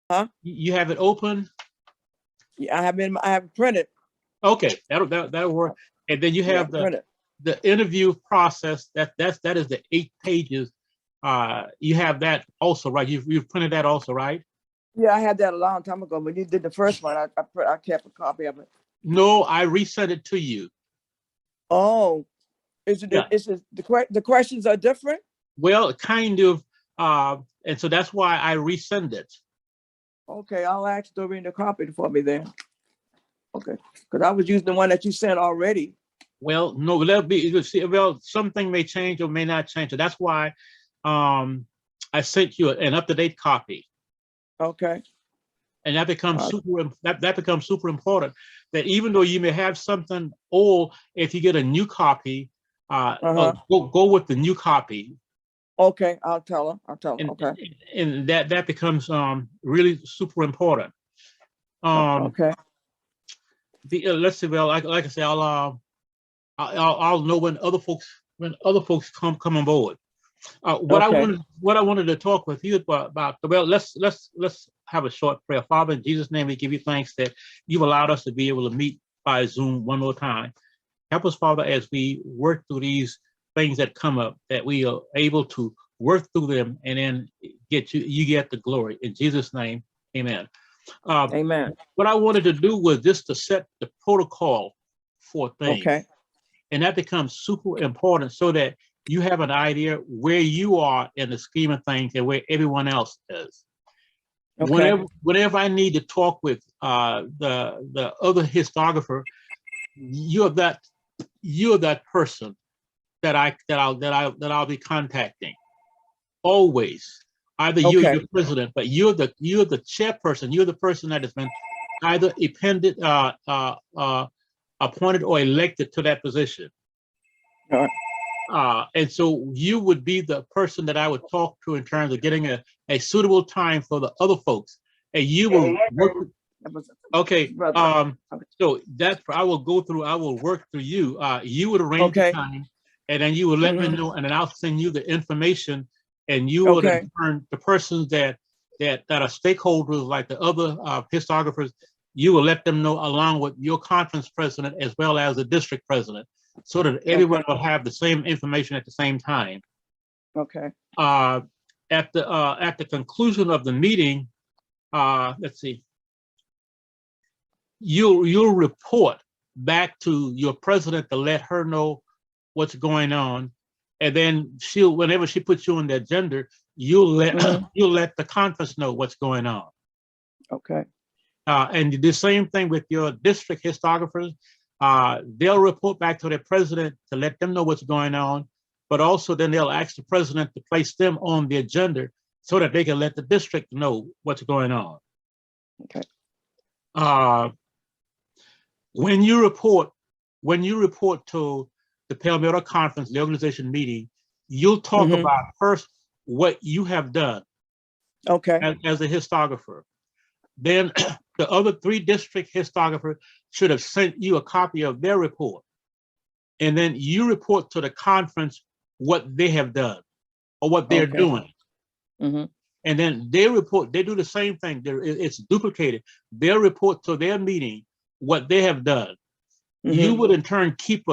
Huh? You have it open? Yeah, I have it printed. Okay, that'll work. And then you Yeah, have printed. the interview process. That is the 8 pages. You have that also, right? You've printed that also, right? Yeah, I had that a long time ago. When you did the first one, I kept a copy of it. No, I resent it to you. Oh, Yeah. the questions are different? Well, kind of. And so that's why I resend it. Okay, I'll ask Doreen to copy it for me then. Okay, because I was using the one that you sent already. Well, no, that'll be, well, something may change or may not change. So that's why I sent you an up-to-date copy. Okay. And that becomes that becomes super important. That even though you may have something old, if you get a new copy, go with the new copy. Okay, I'll tell her. Okay. And that becomes really super important. Okay. Let's see. Well, like I say, I'll know when other folks come on board. What I wanted to talk with you about. Well, let's have a short prayer. Father, in Jesus' name, we give you thanks that you've allowed us to be able to meet by Zoom one more time. Help us, Father, as we work through these things that come up, that we are able to work through them and then you get the glory. In Jesus' name, amen. Amen. What I wanted to do was just to set the protocol for things. Okay. And that becomes super important so that you have an idea where you are in the scheme of things and where everyone else is. Okay. Whenever I need to talk with the other historiographer, you're that person that I'll be contacting always. Either you're the president, but you're the chairperson. You're the person that has been either appointed or elected to that position. And so you would be the person that I would talk to in terms of getting a suitable time for the other folks. And you will work. Okay. So that I will work through you. You would arrange the time, and then you will let me know, and then I'll send you the information, and you will turn the persons that are stakeholders, like the other historiographers, you will let them know along with your conference president as well as the district president, so that everyone will have the same information at the same time. Okay. At the conclusion of the meeting, let's see, you'll report back to your president to let her know what's going on, and then whenever she puts you on the agenda, you'll let the conference know what's going on. Okay. And the same thing with your district historiographers. They'll report back to their president to let them know what's going on, but also then they'll ask the president to place them on the agenda so that they can let the district know what's going on. Okay. When you report to the Palmetto conference, the organization meeting, you'll talk about first what you have done. Okay. As a historiographer. Then the other 3 district historiographers should have sent you a copy of their report. And then you report to the conference what they have done or what they're doing. And then they do the same thing. It's duplicated. They'll report to their meeting what they have done. You would in turn keep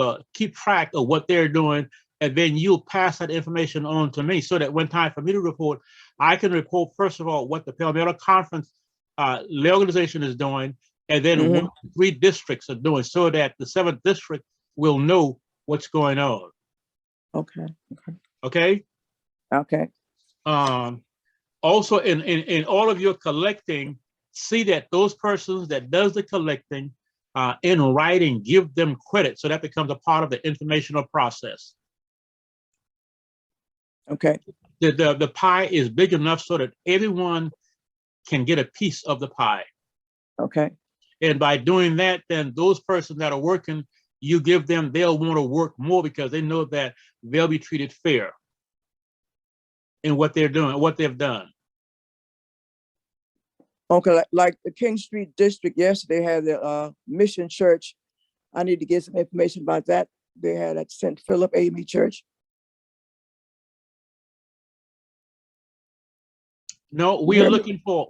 track of what they're doing, and then you'll pass that information on to me so that when time for me to report, I can report, first of all, what the Palmetto Conference, the organization is doing, and then what the 3 districts are doing, so that the 7th district will know what's going on. Okay. Also, in all of your collecting, see that those persons that does the collecting in writing, give them credit, so that becomes a part of the informational process. Okay. The pie is big enough so that everyone can get a piece of the pie. Okay. And by doing that, then those persons that are working, they'll want to work more because they know that they'll be treated fair in what they're doing, what they've done. Okay, like the King Street District yesterday had the Mission Church. I need to get some information about that. They had at St. Philip AME Church. No, You we are hear me? looking for,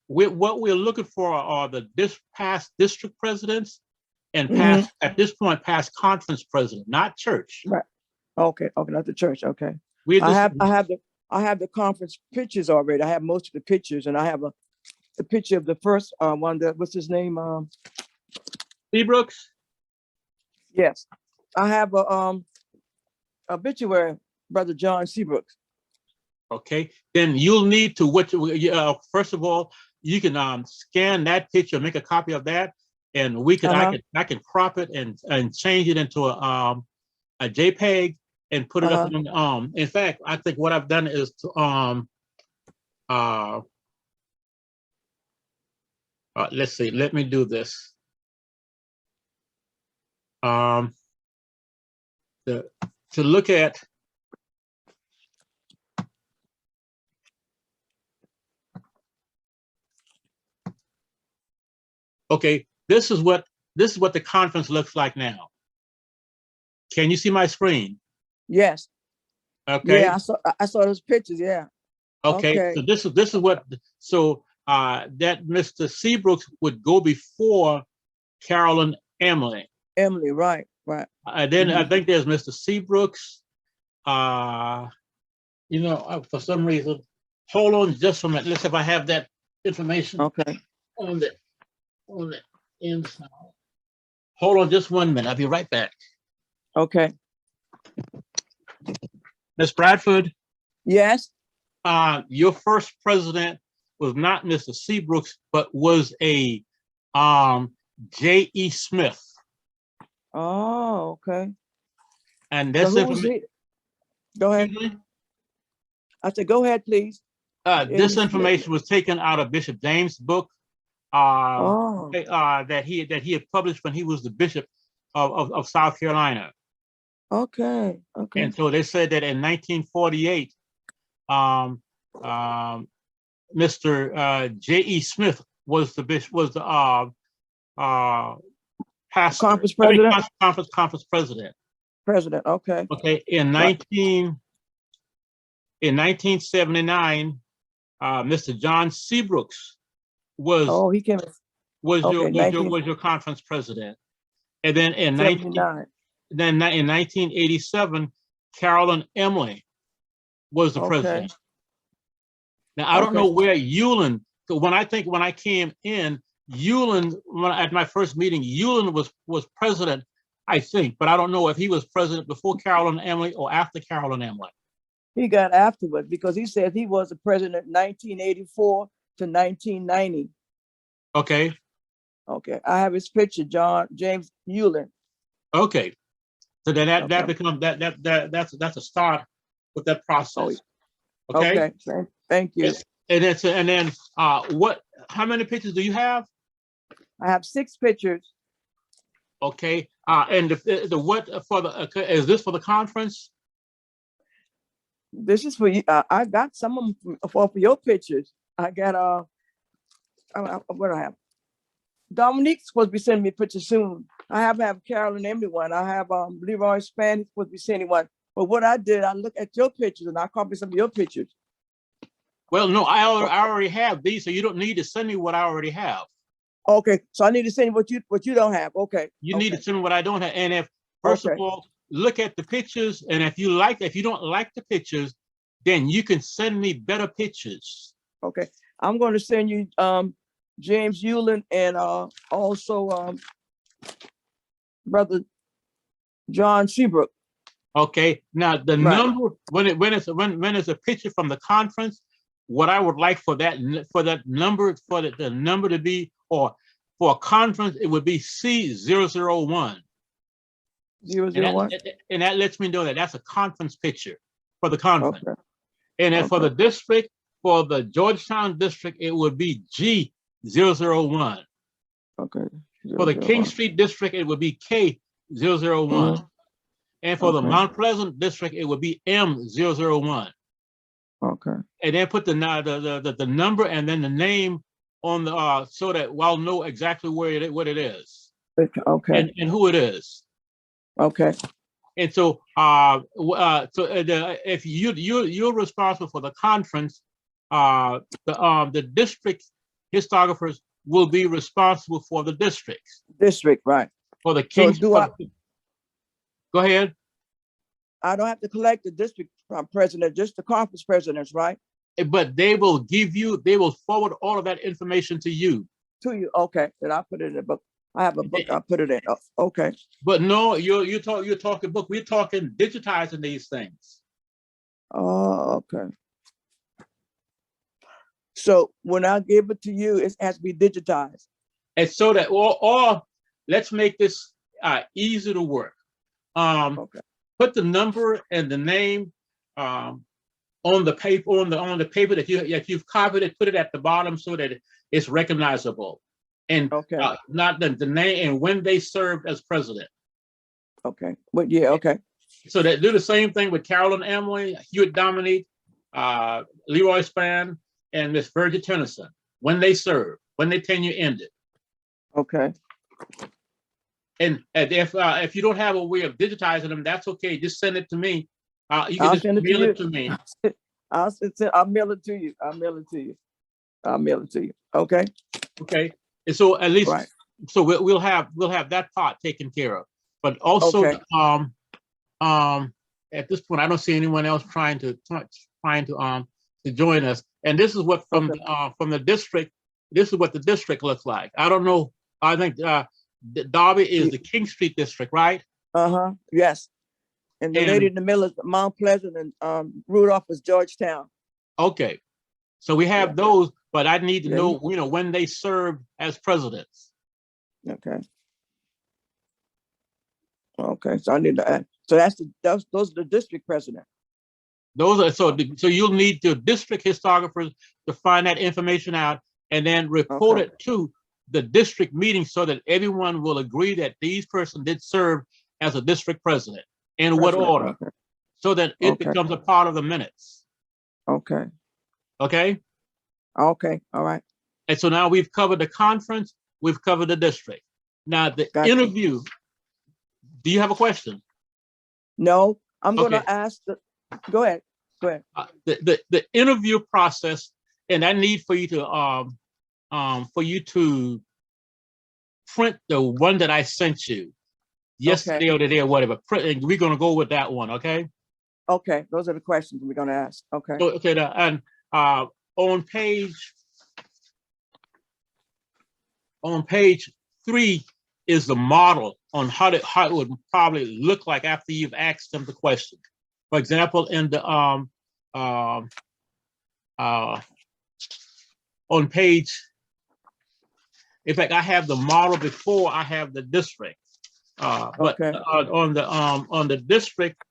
what we're looking for are the past district presidents and Hmm. past, at this point, past conference president, not church. Right. Okay. Okay. Not the church. Okay. We're I just, have, I have the, I have the conference pictures already. I have most of the pictures, and I have the picture of the first one. That what's his name? Seabrooks, Yes, I have a obituary, Brother John Seabrooks. okay, then you'll need to, first of all, you can scan that picture, make a copy of that, and I can crop it and change it into a JPEG and put it up on, in fact, I think what I've done is to, let's see, let me do this. To look at, okay, this is what the conference looks like now. Can you see my screen? Yes. Okay. Yeah, I saw those pictures. Yeah. Okay. Okay. So this is what, so that Mr. Seabrooks would go before Carolyn Emily. Emily, right, right. Then I think there's Mr. Seabrooks. You know, for some reason, hold on just a minute. Let's see if I have that information. Okay. On the inside. Hold on just 1 minute. I'll be right back. Okay. Ms. Bradford, Yes. your first president was not Mr. Seabrooks, but was a J.E. Smith. Oh, okay. And So that's who was information. he? Go ahead. I said, go ahead, please. This information was taken out of Bishop James' book that he had published when he was the bishop of South Carolina. Okay. Okay. And so they said that in 1948, Mr. J.E. Smith was the bishop, was the pastor, Conference president. Conference president. President. Okay. Okay. In 1979, Mr. John Seabrooks was he came. was Okay, your conference president, and then in 79. Then in 1987, Carolyn Emily was the president. Now I don't know where Euland. When I came in, Euland, at my first meeting, Euland was president, I think, but I don't know if he was president before Carolyn Emily or after Carolyn Emily. He got afterward because he said he was the president 1984 to 1990. Okay. Okay, I have his picture, James Euland. Okay, so then that becomes that's a start with that process. Okay. Thank you. And then how many pictures do you have? I have 6 pictures. Okay. And the what for the is this for the conference? This is for you. I got some of them for your pictures. I got what do I have? Dominique's supposed to be sending me a picture soon. I have Carolyn Emily one. I have Leroy Span supposed to be sending one. But what I did, I looked at your pictures and I copied some of your pictures. Well, no, I already have these, so you don't need to send me what I already have. Okay, so I need to send what you don't have. Okay. You need to send me what I don't have. And if first of all, look at the pictures, and if you don't like the pictures, then you can send me better pictures. Okay, I'm going to send you James Euland and also Brother John Seabrook. Okay, now the number when it's a picture from the conference, what I would like for that number the number to be, or for a conference, it would be C001. 001. And that lets me know that that's a conference picture for the conference. Okay. And then for the district, for the Georgetown district, it would be G001. Okay. For the King Street district, it would be K001. And for the Mount Pleasant district, it would be M001. Okay. And then put the number and then the name on the so that we'll know exactly what it is. Okay. And who it is. Okay. And so if you're responsible for the conference, the district historiographers will be responsible for the districts. District, right. For the So Kings. do I, Go ahead. I don't have to collect the district president, just the conference presidents, right? But they will they will forward all of that information to you. To you, okay, then I put it in a book. I have a book, I put it in, okay. But no, you're talking book, we're talking digitizing these things. Oh, okay. So when I give it to you, it has to be digitized. And so that, or let's make this easy to work. Okay. Put the number and the name on the paper, on the paper that you've copied it, put it at the bottom so that it's recognizable. And okay. Not the name and when they served as president. Okay. But yeah, okay. So they do the same thing with Carolyn Emily, Hewitt Dominique, Leroy Spann, and Miss Virgie Tennyson, when they served, when their tenure ended. Okay. And if you don't have a way of digitizing them, that's okay. Just send it to me. You can just mail it to me. I'll mail it to you. I'll mail it to you. I'll mail it to you. Okay. Okay. And so at least, right. So we'll have that part taken care of. But also, okay. At this point, I don't see anyone else trying to join us. And this is what from the district. This is what the district looks like. I don't know. I think Darby is the King Street district, right? Yes. And the lady in the middle is Mount Pleasant, and Rudolph is Georgetown. Okay. So we have those, but I need to know, when they served as presidents. Okay. Okay. So I need to add. So those are the district president. Those are so you'll need the district historiographers to find that information out and then report it to the district meeting so that everyone will agree that these person did serve as a district president. In what order? Okay. So that it becomes a part of the minutes. Okay. Okay. Okay. All right. And so now we've covered the conference, we've covered the district. Now the interview. Do you have a question? No, I'm going to ask go ahead. Go ahead. The interview process, and I need for you to print the one that I sent you yesterday or today or whatever. Print, we're going to go with that one, okay? Okay, those are the questions we're going to ask. Okay. So, okay, and on page 3 is the model on how it would probably look like after you've asked them the question. For example, in the on page, in fact, I have the model before I have the district. But on the district,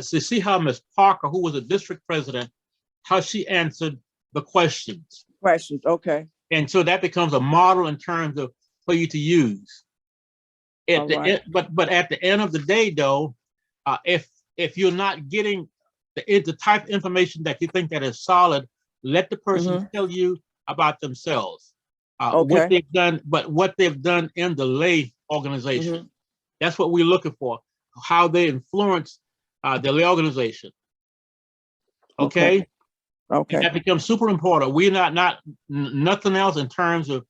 so see how Ms. Parker, who was a district president, how she answered the questions. Okay. And so that becomes a model in terms of for you to use. But at the end of the day, though, if you're not getting the type of information that you think that is solid, let the person tell you about themselves, what they've done, but what they've done in the lay organization. That's what we're looking for, how they influence the lay organization. Okay. And that becomes super important. We're not nothing else in terms of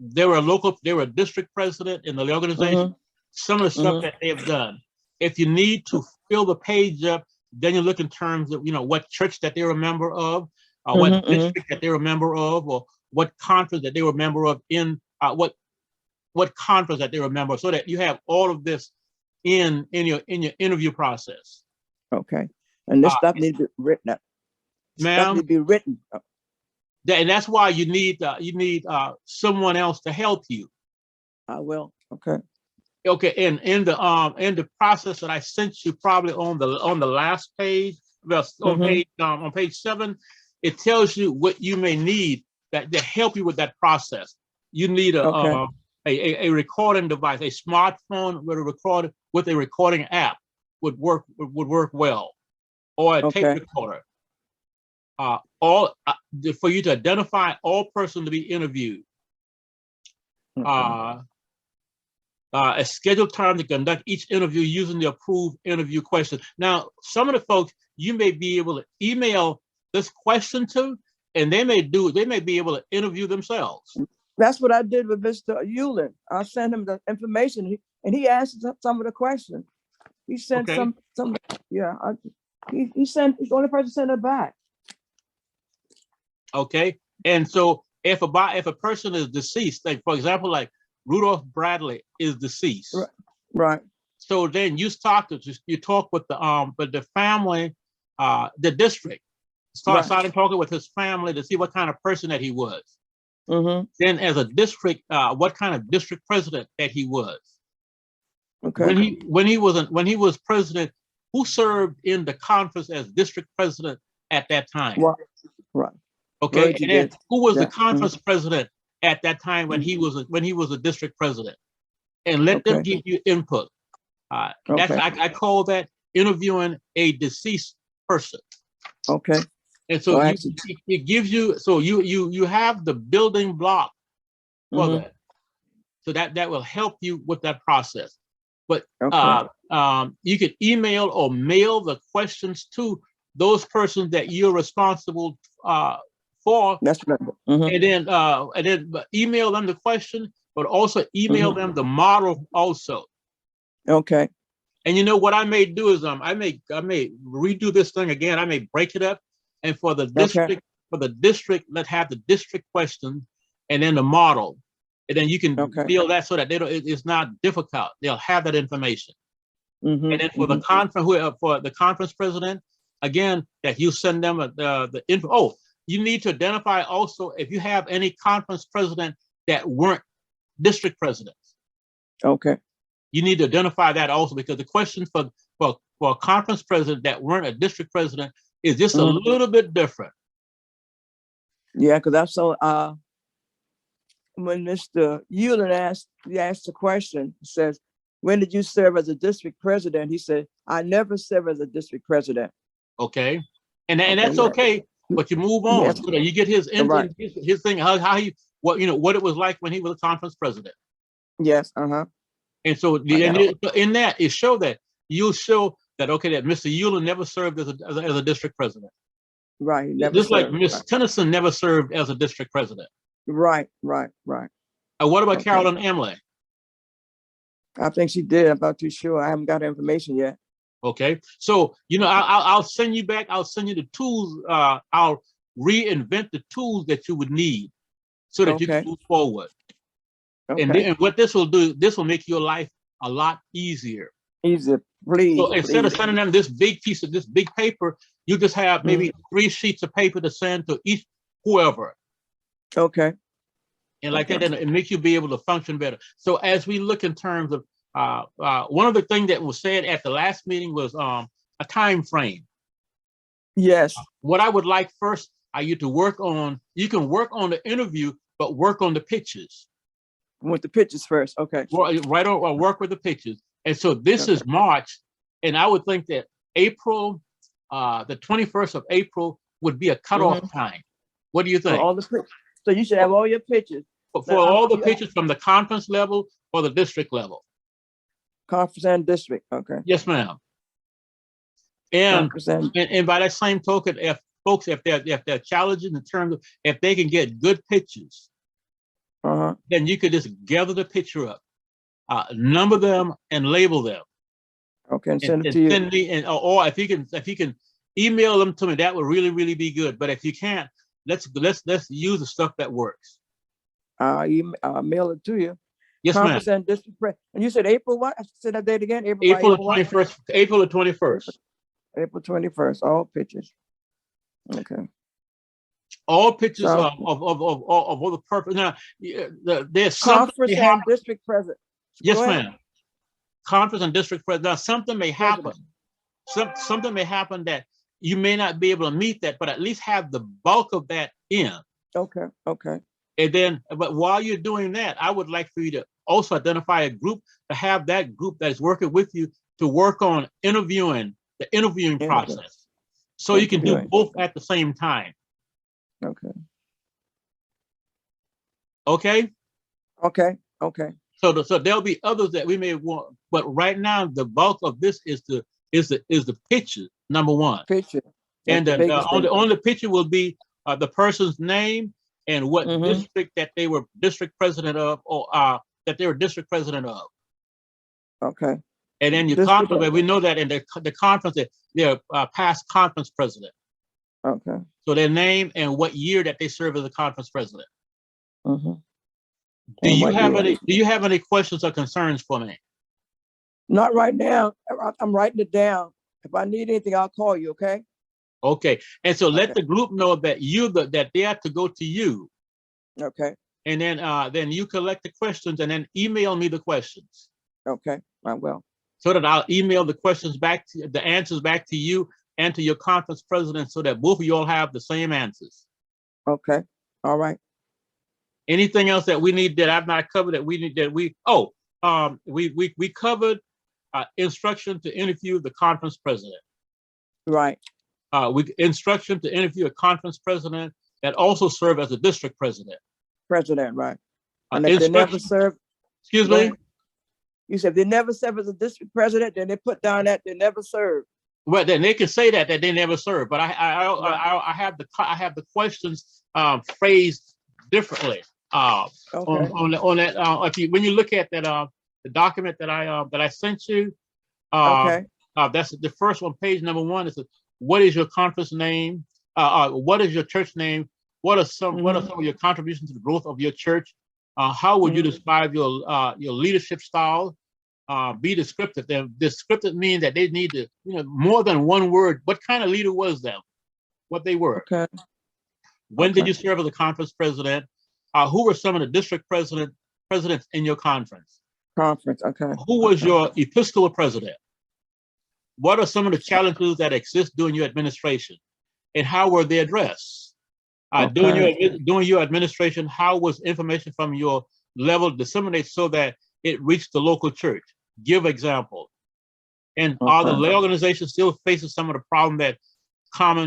they were a district president in the lay organization. Some of the stuff that they've done. If you need to fill the page up, then you look in terms of what church that they're a member of, what district that they're a member of, or what conference that they were a member of in what conference that they were a member of, so that you have all of this in your interview process. Okay. And this stuff needs to be written up. Ma'am, need to be written. And that's why you need someone else to help you. I will. Okay. Okay. And in the process that I sent you, probably on the last page, on page 7, it tells you what you may need that to help you with that process. You need a recording device, a smartphone with a recording app would work well, or a tape recorder. For you to identify all persons to be interviewed. A scheduled time to conduct each interview using the approved interview questions. Now, some of the folks, you may be able to email this question to, and they may be able to interview themselves. That's what I did with Mr. Euland. I sent him the information and he answered some of the questions. He sent Okay. some, yeah. He's the only person sent it back. Okay. And so if a person is deceased, like for example, like Rudolph Bradley is deceased. Right. So then you talk with the family, the district. Started talking with his family to see what kind of person that he was. Mm-hmm. Then as a district, what kind of district president that he was. Okay. When he was president, who served in the conference as district president at that time? Right. Okay. And then who was the Yeah. conference president at that time when he was a district president? And let them give you input. I call that interviewing a deceased person. Okay. And so it gives you, so you have the building block for that. So that will help you with that process. But you can email or mail the questions to those persons that you're responsible for. That's right. And then email them the question, but also email them the model also. Okay. And you know what I may do is I may redo this thing again. I may break it up, and for the district, let's have the district question, and then the model, and then you can build that so that it's not difficult. They'll have that information. And then for the conference president, again, that you send them the info. Oh, you need to identify also if you have any conference president that weren't district presidents. Okay. You need to identify that also, because the question for a conference president that weren't a district president is just a little bit different. Yeah, because I saw when Mr. Euland asked the question, he says, when did you serve as a district president? He said, I never served as a district president. Okay. And that's okay, but you move on so that you get his thing, how he, what it was like when he was a conference president. Yes. And so in that, it show that you'll show that, okay, that Mr. Euland never served as a district president. Right. He never Just served, like Miss Tennyson never served as a district president. Right. And what about Carolyn Emily? I think she did. I'm not too sure. I haven't got information yet. Okay. So, I'll send you back. I'll send you the tools. I'll reinvent the tools that you would need so that you can move forward. Okay. And what this will do, this will make your life a lot easier. Easier, please. So instead of sending them this big paper, you just have maybe 3 sheets of paper to send to each whoever. Okay. And like that, and it makes you be able to function better. So as we look in terms of one of the things that was said at the last meeting was a time frame. Yes. What I would like first are you to work on. You can work on the interview, but work on the pictures. With the pictures first, okay. Right on, or work with the pictures. And so this is March, and I would think that April, the 21st of April would be a cutoff time. What do you think? For all the pictures. So you should have all your pictures. For all the pictures from the conference level or the district level. Conference and district, okay. Yes, ma'am. And by that same token, if they're challenging in terms of if they can get good pictures, then you could just gather the picture up, number them and label them. Okay, and send it to you. Send me, or if you can email them to me, that would really, really be good. But if you can't, let's use the stuff that works. Mail it to you. Yes, ma'am. And district press. And you said April what? I said that date again. April the 21st. April the 21st. April 21st. All pictures. Okay. All pictures of all the purpose. Now, there's conference and district president. Yes, ma'am. Conference and district president. Now, something may happen. Something may happen that you may not be able to meet that, but at least have the bulk of that in. Okay. And then, but while you're doing that, I would like for you to also identify a group, to have that group that is working with you to work on the interviewing process. So you can do both at the same time. Okay. So there'll be others that we may want, but right now the bulk of this is the picture, number one. Picture. And That's the the biggest thing. on the picture will be the person's name and what district that they were district president of, or that they were district president of. Okay. And then your District conference, we know that in the conference, they're past conference president. Okay. So their name and what year that they served as a conference president. Mm-hmm. Do you have any questions or concerns for me? Not right now. I'm writing it down. If I need anything, I'll call you. Okay. Okay. And so let the group know that that they have to go to you. Okay. And then you collect the questions and then email me the questions. Okay. I will. So that I'll email the questions back to the answers back to you and to your conference president, so that both of you all have the same answers. Okay. All right. Anything else that we need that I've not covered that we need that we covered instruction to interview the conference president. Right. Instruction to interview a conference president that also served as a district president. President, right. And if they never served. Excuse me? You said they never served as a district president, then they put down that they never served. Well, then they can say that they never served, but I have the questions phrased differently. On that, when you look at that the document that I sent you, that's the first one, page number 1. It says, what is your conference name? What is your church name? What are some of your contributions to the growth of your church? How would you describe your leadership style? Be descriptive. Descriptive means that they need to, more than one word. What kind of leader was them? What they were. Okay. When did you serve as a conference president? Who were some of the district presidents in your conference? Okay. Who was your episcopal president? What are some of the challenges that exist during your administration, and how were they addressed? During your administration, how was information from your level disseminated so that it reached the local church? Give example. And are the lay organization still facing some of the problems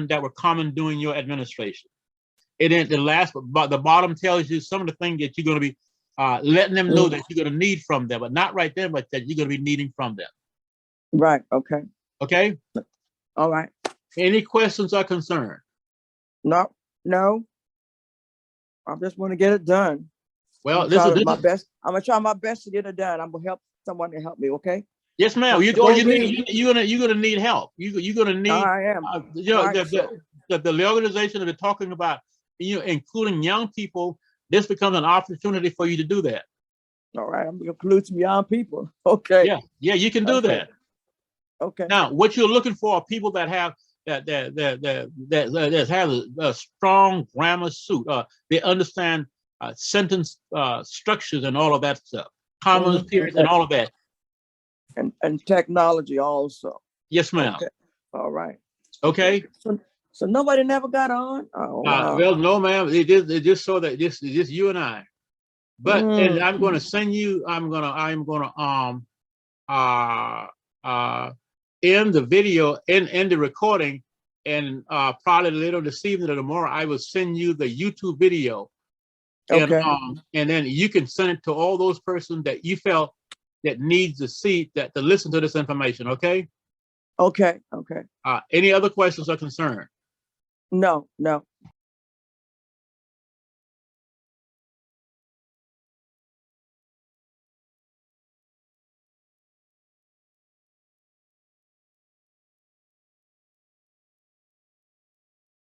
that were common during your administration? And then the bottom tells you some of the things that you're going to be letting them know that you're going to need from them, but not right there, but that you're going to be needing from them. Right. Okay. Okay. All right. Any questions or concern? No. I just want to get it done. Well, this is my best. I'm gonna try my best to get it done. I'm gonna help someone to help me. Okay. Yes, ma'am. You're gonna need help. You're gonna need. I am. The organization that they're talking about, including young people, this becomes an opportunity for you to do that. All right. I'm gonna include some young people. Okay. Yeah. You can do that. Okay. Now, what you're looking for are people that have that have a strong grammar suit. They understand sentence structures and all of that stuff, commas, periods, and all of that. And technology also. Yes, ma'am. Okay. All right. Okay. So nobody never got on? Oh, wow. Well, no, ma'am. They just saw that it's just you and I. But and I'm going to send you. I'm gonna end the video, end the recording, and probably later this evening or tomorrow I will send you the YouTube video. Okay. And then you can send it to all those persons that you felt that needs to see to listen to this information. Okay. Okay. Any other questions or concern? No.